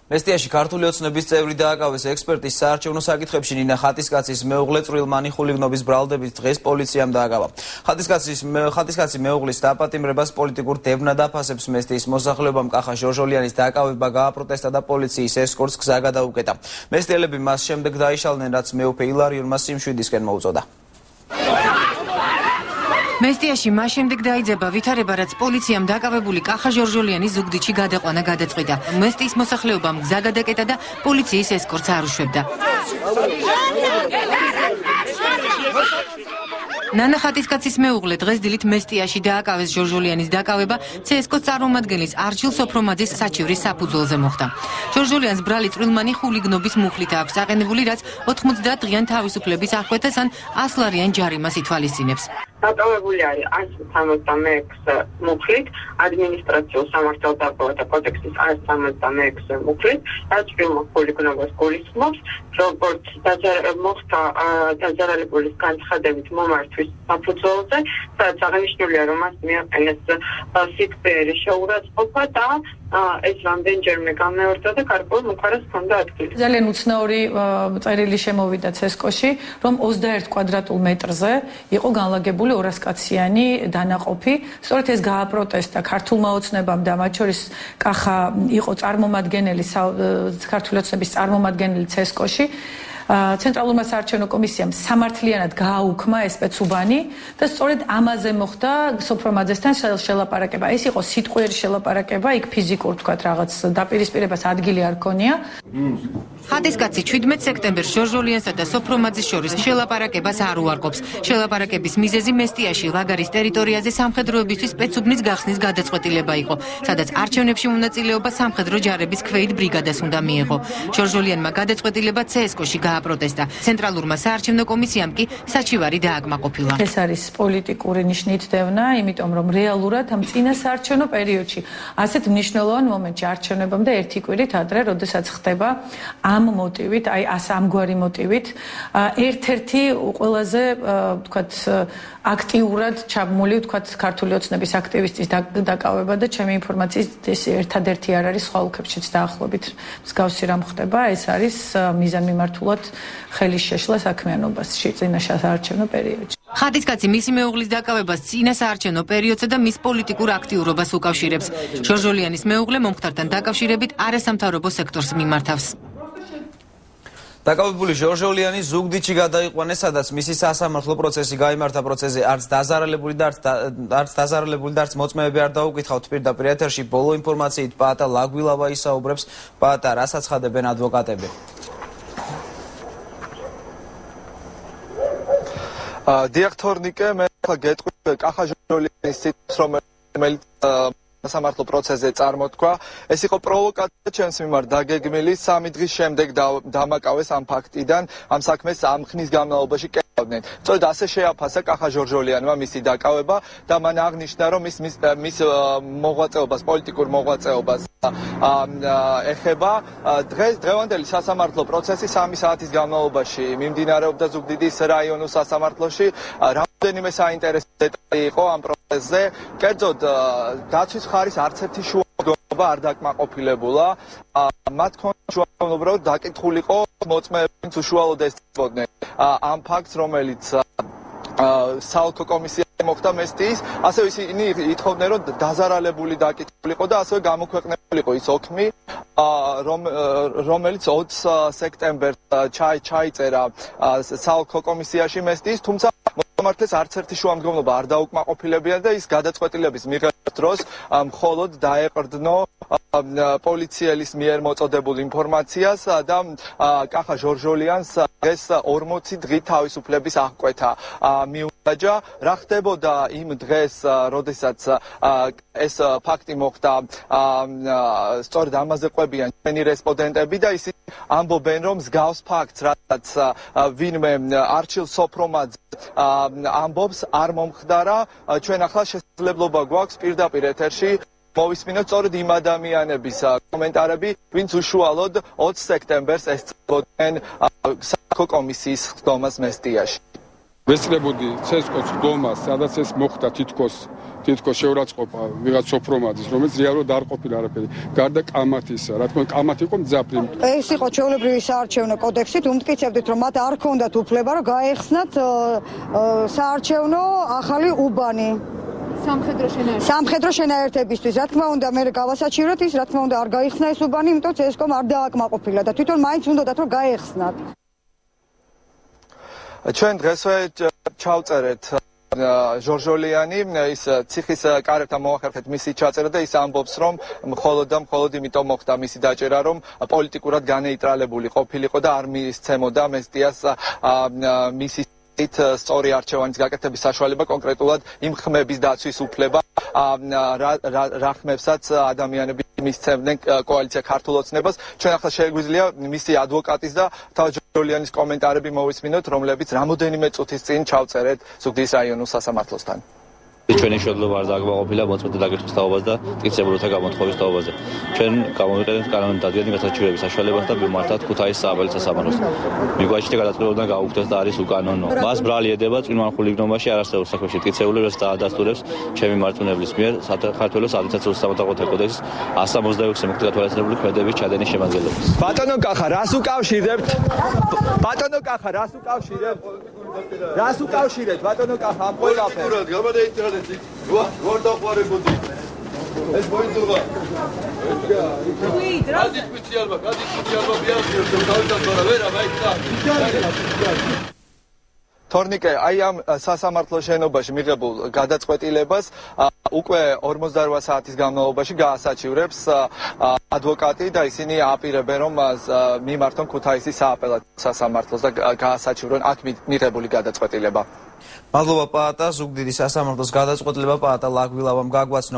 მესტიაში ქართული ოცნების წევრი დააკავეს ექსპერტის საარჩევნო საკითხებში ნინა ხატისკაცის მეუღლე წვრილმანი ხულიგნობის ბრალდებით დღეს პოლიციამ დააკავა. ხატისკაცი მეუღლის დაპატიმრებას პოლიტიკურ დევნად აფასებს. მესტიის მოსახლეობამ კახა ჟორჟოლიანის დააკავება გააპროტესტა და პოლიციის ესკორტს გზა გადაუკეტა. მესტიელები მას შემდეგ დაიშალნენ, რაც მეუფე ილარიონმა სიმშვიდისკენ მოუწოდა. მესტიაში მას შემდეგ დაიძაბა ვითარება, რაც პოლიციამ დაკავებული კახა ჟორჟოლიანის ზუგდიდში გადაყვანა გადაწყვიტა. მესტიის მოსახლეობამ გზა გადაკეტა და პოლიციის ესკორტს არ უშვებდა. ნანა ხატისკაცის მეუღლე დღეს დილით მესტიაში დააკავეს. ჟორჟოლიანის დაკავება CSKO-ს წარმომადგენლის არჩილ სოფრომაძის საჩივრის საფუძველზე მოხდა. ჟორჟოლიანს ბრალი წვრილმანი ხულიგნობის მუხლით აქვს აყენებული, რაც 90 დღიან თავისუფლების აღკვეთას ან 100 ლარიან ჯარიმას ითვალისწინებს. დაკავებული არის 166 მუხლით, ადმინისტრაციულ სამართალდაბმავთა კოდექსის 166 მუხლით, რაც ხულიგნობას გულისხმობს, როგორც მოხდა დაძარალებულის განცხადებით მომართვის საფუძველზე, სადაც აღნიშნულია, რომ მას მიაყენეს სიტყვიერი შეურაცხყოფა და ეს რამდენჯერმე გამეორდა და გარკვეულ მხარეს ჰქონდა ადგილი. ძალიან უცნაური წერილი შემოვიდა CSKO-ში, რომ 21 კვადრატულ მეტრზე იყო განლაგებული 200 კაციანი დანაყოფი. სწორედ ეს გააპროტესტა ქართულმა ოცნებამ და მათ შორის კახა იყო წარმომადგენელი ქართული ოცნების წარმომადგენელი CSKO-ში. ცენტრალურმა საარჩევნო კომისიამ სამართლიანად გააუქმა ეს სპეცუბანი და სწორედ ამაზე მოხდა სოფრომაძესთან შელაპარაკება. ეს იყო სიტყვიერი შელაპარაკება, იქ ფიზიკურ თქვათ რაღაც დაპირისპირებას ადგილი არ ქონია. ხატისკაცი 17 სექტემბერს ჟორჟოლიანსა და სოფრომაძის შორის შელაპარაკებას არ უარყოფს. შელაპარაკების მიზეზი მესტიაში ლაგარის ტერიტორიაზე სამხედროებისთვის სპეცუბნის გახსნის გადაწყვეტილება იყო, სადაც არჩევნებში მონაწილეობა სამხედრო ჯარების ქვეით ბრიგადას უნდა მიეღო. ჟორჟოლიანმა გადაწყვეტილება CSKO-ში გააპროტესტა. ცენტრალურმა საარჩევნო კომისიამ კი საჩივარი დააკმაყოფილა. ეს არის პოლიტიკური ნიშნით დევნა, იმიტომ რომ რეალურად ამ წინა საარჩევნო პერიოდში ასეთ მნიშვნელოვან მომენტში არჩევნებამდე ერთი კვირით ადრე, როდესაც ხდება ამ მოტივით, აი ამგვარი მოტივით, ერთ-ერთი ყველაზე თქვათ აქტიურად ჩაბმული თქვათ ქართული ოცნების აქტივისტის დაკავება და ჩემი ინფორმაციით ეს ერთადერთი არ არის, სხვა ოლქებშიც დაახლოებით მსგავსი რამ ხდება. ეს არის მიზანმიმართულად ხელის შეშლა საქმიანობაში წინა საარჩევნო პერიოდში. ხატისკაცი მისი მეუღლის დაკავებას წინა საარჩევნო პერიოდსა და მის პოლიტიკურ აქტიურობას უკავშირებს. ჟორჟოლიანის მეუღლე მომხდართან დაკავშირებით არასამთავრობო სექტორს მიმართავს. დაკავებული ჟორჟოლიანი ზუგდიდში გადაიყვანეს, სადაც მისი სასამართლო პროცესი გაიმართა. პროცესზე არც დაზარალებული და არც მოწმეები არ დაუკითხავთ. პირდაპირ ეთერში ბოლო ინფორმაციით პაატა ლაგვილავა ისაუბრებს. პაატა, რას აცხადებენ ადვოკატები? დიაქტორნიკე, მე ახლა გეტყვი კახა ჟორჟოლიანის სიტყვას, რომელიც სასამართლო პროცესზე წარმოთქვა. ეს იყო პროვოკაცია ჩემს მიმართ დაგეგმილი. 3 დღის შემდეგ დამაკავეს ამ ფაქტიდან, ამ საქმეს ამ ხნის განმავლობაში კეთავდნენ. სწორედ ასე შეაფასა კახა ჟორჟოლიანმა მისი დაკავება და მან აღნიშნა, რომ მის მოღვაწეობას, პოლიტიკურ მოღვაწეობას ეხება. დღევანდელი სასამართლო პროცესი 3 საათის განმავლობაში მიმდინარეობდა ზუგდიდის რაიონულ სასამართლოში. რამდენიმე საინტერესო დეტალი იყო ამ პროცესზე. კერძოდ დაცვის ხარის არც ერთი შუამდგომობა არ დაკმაყოფილებულა. მათ ჰქონდა შუამდგომობა, რომ დაკითხულიყო მოწმეები, ვინც უშუალოდ ესწრებოდნენ ამ ფაქტს, რომელიც საოლქო კომისია მოხდა მესტიის, ასევე ისინი ითხოვდნენ, რომ დაზარალებული დაკითხულიყო და ასევე გამოქვეყნებულიყო ის ოქმი, რომელიც 20 სექტემბერს ჩაიწერა საოლქო კომისიაში მესტიის, თუმცა მომართლეს არც ერთი შუამდგომლობა არ დაუკმაყოფილებია და ის გადაწყვეტილების მიღების დროს მხოლოდ დაეყრდნო პოლიციელის მიერ მოწოდებულ ინფორმაციას და კახა ჟორჟოლიანს დღეს 40 დღით თავისუფლების აღკვეთა მიუღაჯა. რა ხდებოდა იმ დღეს, როდესაც ეს ფაქტი მოხდა, სწორედ ამაზე ყვებიან ჩვენი რესპონდენტები და ისინი ამბობენ, რომ მსგავს ფაქტს, რაც ვინმე არჩილ სოფრომაძე ამბობს, არ მომხდარა. ჩვენ ახლა შესაძლებლობა გვაქვს პირდაპირ ეთერში მოვისმინოთ სწორედ იმ ადამიანების კომენტარები, ვინც უშუალოდ 20 სექტემბერს ესწრებოდნენ საოლქო კომისიის ხდომას მესტიაში. ვესწრებოდი ცესკოს ხდომას, სადაც ეს მოხდა თითქოს შეურაცხყოფა ვიღაც სოფრომაძის, რომელიც რეალურად არ ყოფილა არაფერი. გარდა კამათისა, რა თქმა უნდა, კამათი იყო მძაფრი. ეს იყო ჩვეულებრივი საარჩევნო კოდექსით, უმტკიცებდით, რომ მათ არ ჰქონდათ უფლება, რომ გაეხსნათ საარჩევნო ახალი უბანი. სამხედრო შენაერთებისთვის. რა თქმა უნდა, მე გავასაჩივროთ ის, რა თქმა უნდა, არ გაიხსნა ეს უბანი, იმიტომ ცესკომ არ დააკმაყოფილა და თვითონ მაინც უნდათ, რომ გაეხსნათ. ჩვენ დღესვე ჩავწერეთ ჟორჟოლიანი ის ციხის კარებთან მოახერხეთ მისი ჩაწერა და ის ამბობს, რომ მხოლოდ იმიტომ მოხდა მისი დაჭერა, რომ პოლიტიკურად განეიტრალებული ყოფილიყო და არ მიისცემოდა მესტიას მისი სწორი არჩევანის გაკეთების საშუალება, კონკრეტულად იმ ხმების დაცვის უფლება, რა ხმებსაც ადამიანები მისცემდნენ კოალიცია ქართულ ოცნებას. ჩვენ ახლა შეგვიძლია მისი ადვოკატის და თავად ჟორჟოლიანის კომენტარები მოვისმინოთ, რომლებიც რამოდენიმე წუთის წინ ჩავწერეთ ზუგდიდის რაიონულ სასამართლოსთან. ჩვენი შეძლება არ დააკმაყოფილა მოწმეთა დაკითხვის თაობაზე და მტკიცებულთა გამოთხოვის თაობაზე. ჩვენ გამოვიყენებთ კანონით დადგენილი გასაჩივრების საშუალებას და მიმართავთ ქუთაისის სააპელაციო სასამართლოს. მიგვაჩნია გადაწყვეტილებიდან გაუქმდეს და არის უკანონო. მას ბრალი ედება წვიმიან ხულიგნობაში არასწორ საქმეში მტკიცებულებას დაადასტურებს ჩემი მარწმუნებლის მიერ საქართველოს ადმინისტრაციული სამართალთა კოდექსის 166 მუქი გათვალისწინებული ქმედების ჩადენის შემადგენლობას. ბატონო კახა, რას უკავშირებთ? ბატონო კახა, რას უკავშირებთ? რას უკავშირებთ ბატონო კახა ამ ყველაფერს? გამოდაიწერეთ იქ. ვარ დაყვარებოდი. ეს მოიწურა. გადი სპეციალმა მიაღწიოს თავისას არა ვერა მაიქნა. თორნიკე, აი ამ სასამართლო შენობაში მიღებულ გადაწყვეტილებას უკვე 48 საათის განმავლობაში გაასაჩივრებს ადვოკატი და ისინი აპირებენ, რომ მიმართონ ქუთაისის სააპელაციო სასამართლოს და გაასაჩივრონ აქ მიღებული გადაწყვეტილება. მადლობა პაატა, ზუგდიდის სასამართლოს გადაწყვეტილება პაატა ლაგვილავამ გაგვაცნო.